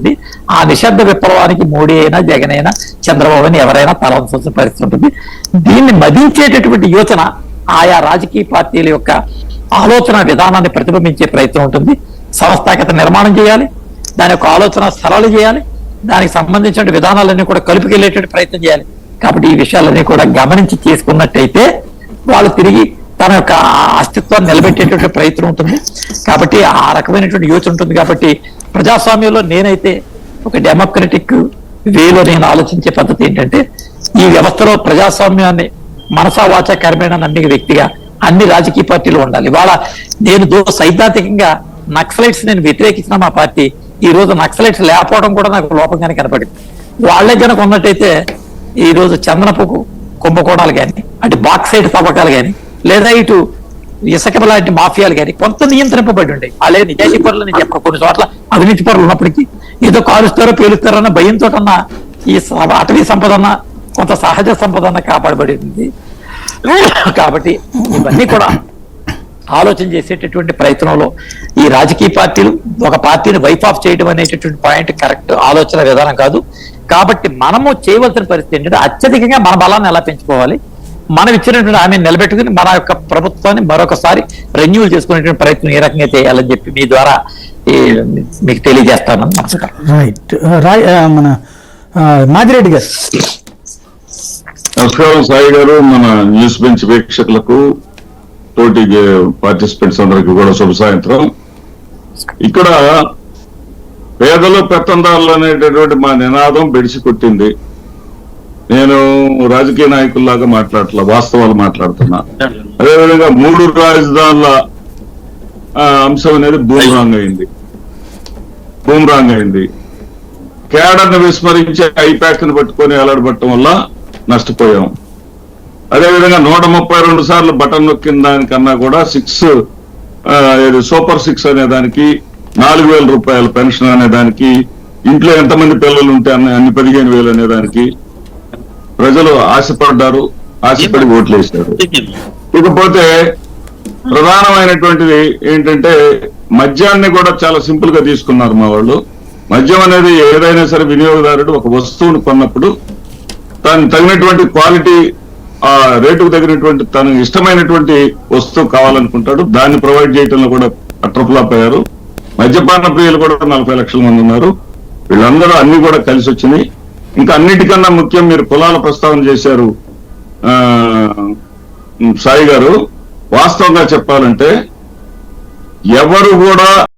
ఉంటుంది. ఆ నిశ్శబ్ద విప్లవానికి మోడీ అయినా జగన్ అయినా చంద్రబాబు అయినా ఎవరైనా తలవంచాల్సిన పరిస్థితి ఉంటుంది. దీన్ని మదించేటటువంటి యోచన ఆయా రాజకీయ పార్టీల యొక్క ఆలోచన విధానాన్ని ప్రతిబింబించే ప్రయత్నం ఉంటుంది. సంస్థాగత నిర్మాణం చేయాలి, దాని యొక్క ఆలోచన సరళ చేయాలి, దానికి సంబంధించిన విధానాలన్నీ కూడా కలుపుకెళ్లేటువంటి ప్రయత్నం చేయాలి. కాబట్టి ఈ విషయాలన్నీ కూడా గమనించి చేసుకున్నట్టయితే వాళ్ళు తిరిగి తన యొక్క అస్తిత్వాన్ని నిలబెట్టేటువంటి ప్రయత్నం ఉంటుంది. కాబట్టి ఆ రకమైనటువంటి యోచన ఉంటుంది. కాబట్టి ప్రజాస్వామ్యంలో నేనైతే ఒక డెమోక్రటిక్ వేలో నేను ఆలోచించే పద్ధతి ఏంటంటే, ఈ వ్యవస్థలో ప్రజాస్వామ్యాన్ని మనసా వాచ కర్మేణ నమ్మిన వ్యక్తిగా అన్ని రాజకీయ పార్టీలు ఉండాలి. ఇవాళ నేను సైద్ధాంతికంగా నక్సలైట్స్ నేను వ్యతిరేకించిన మా పార్టీ ఈ రోజు నక్సలైట్స్ లేకపోవడం కూడా నాకు లోపంగానే కనపడింది. వాళ్లే కనుక ఉన్నట్టయితే ఈ రోజు చందనపు కుంభకోణాలు కానీ, అటు బాక్సైడ్ తవ్వకాలు కానీ, లేదా ఇటు ఇసుక లాంటి మాఫియాలు కానీ కొంత నియంత్రింపబడి ఉండే. అలాగే నిజాయితీ పరులు నేను చెప్పను, కొన్ని చోట్ల అవినీతి పరులు ఉన్నప్పటికీ ఏదో కాలుస్తారో పేలుస్తారో అన్న భయంతో ఈ అటవీ సంపద కొంత సహజ సంపద కాపాడబడి ఉంది. కాబట్టి ఇవన్నీ కూడా ఆలోచన చేసేటటువంటి ప్రయత్నంలో ఈ రాజకీయ పార్టీలు ఒక పార్టీని వైప్ ఆఫ్ చేయడం అనేటటువంటి పాయింట్ కరెక్ట్ ఆలోచన విధానం కాదు. కాబట్టి మనము చేయవలసిన పరిస్థితి ఏంటంటే, అత్యధికంగా మన బలాన్ని ఎలా పెంచుకోవాలి, మనం ఇచ్చినటువంటి ఆమె నిలబెట్టుకుని మన యొక్క ప్రభుత్వాన్ని మరొకసారి రెన్యూల్ చేసుకునేటువంటి ప్రయత్నం ఏ రకంగా చేయాలని చెప్పి మీ ద్వారా మీకు తెలియజేస్తాను. నమస్కారం. రైట్, మన మాదిరెడ్డి గారు. నమస్కారం సాయి గారు, మన న్యూస్ బెంచ్ వీక్షకులకు, తోటి పార్టిసిపెంట్స్ అందరికి కూడా శుభ సాయంత్రం. ఇక్కడ పేదలు పెత్తందారులు అనేటటువంటి మా నినాదం బెడిసి కొట్టింది. నేను రాజకీయ నాయకుల్లాగా మాట్లాడట్లా, వాస్తవాలు మాట్లాడుతున్నా. అదేవిధంగా 3 రాజధానుల అంశం అనేది బూమరాంగ్ అయింది. కేడర్ను విస్మరించి ఐపాక్ ని పట్టుకొని ఎలాడబట్టడం వల్ల నష్టపోయాం. అదేవిధంగా 132 సార్లు బటన్ నొక్కిన దానికన్నా కూడా సూపర్ 6 అనే దానికి, 4,000 రూపాయల పెన్షన్ అనే దానికి, ఇంట్లో ఎంతమంది పిల్లలు ఉంటే అన్ని 15,000 అనే దానికి ప్రజలు ఆశపడి ఓట్లు వేశారు. ఇకపోతే ప్రధానమైనటువంటిది ఏంటంటే, మద్యాన్ని కూడా చాలా సింపుల్ గా తీసుకున్నారు మా వాళ్ళు. మద్యం అనేది ఏదైనా సరే వినియోగదారుడు ఒక వస్తువును కొన్నప్పుడు దానికి తగినటువంటి క్వాలిటీ, ఆ రేటుకు తగినటువంటి తనకు ఇష్టమైనటువంటి వస్తువు కావాలనుకుంటాడు. దాన్ని ప్రొవైడ్ చేయడంలో కూడా అట్రఫ్లాప్ అయ్యారు. మద్యపాన ప్రియులు కూడా 40 లక్షల మంది ఉన్నారు. వీళ్ళందరూ అన్ని కూడా కలిసి వచ్చినాయి. ఇంకా అన్నిటికన్నా ముఖ్యం, మీరు కులాల ప్రస్తావన చేశారు సాయి గారు. వాస్తవంగా చెప్పాలంటే ఎవరు కూడా